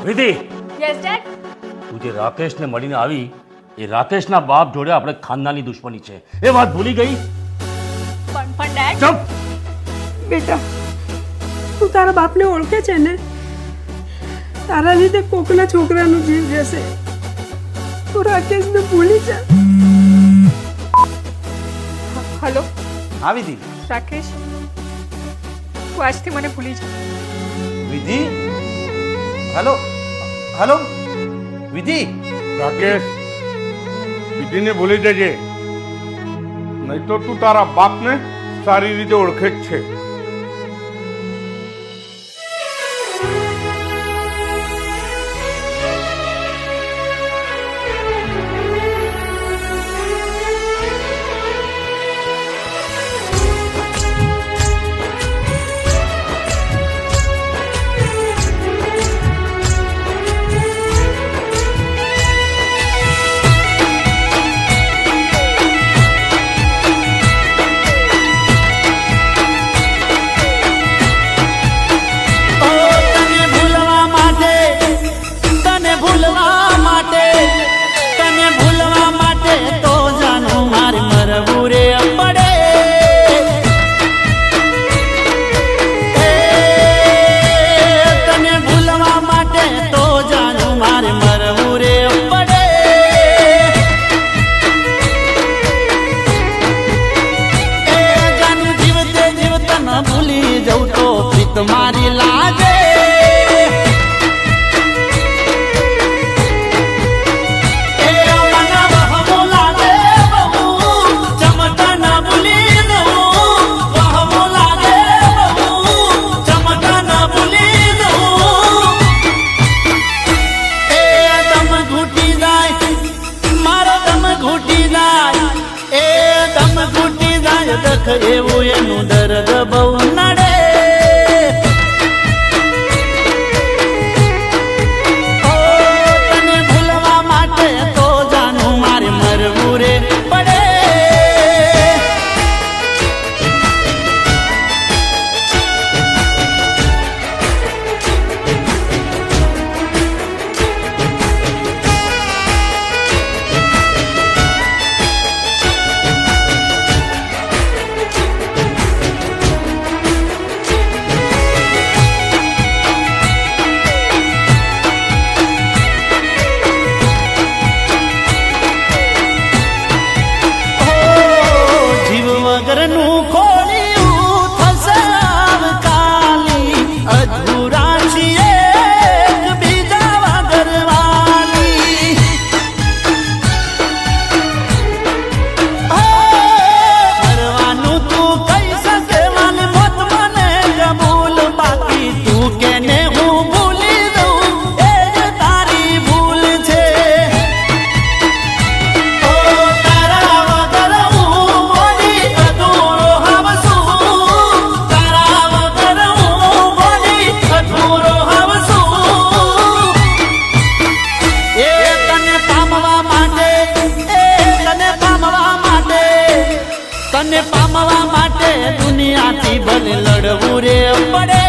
વિધિ, yes dead. તું જે રાકેશને મળીને આવી એ રાકેશના બાપ જોડે આપણે ખાનદાની દુશ્મની છે એ વાત ભૂલી ગઈ? પણ ડેડ, ચૂપ. બેટા તું તારા બાપને ઓળખે છે ને? તારા લીધે કોકના છોકરાનો જીવ જશે. તું રાકેશને ભૂલી જા. હલો હા વિધિ. રાકેશ, તું આજથી મને ભૂલી જા. વિધિ, હલો હલો વિધિ. રાકેશ, વિધિને ભૂલી જજે, નહીં તો તું તારા બાપને સારી રીતે ઓળખે જ છે. તમારી લાગે એવું એનું દર્દ બહુ નડે. તને ભૂલવા માટે તો જાનું મારે મરવું રે પડે. તને પામવા માટે દુનિયાથી ભલે લડવું રે પડે.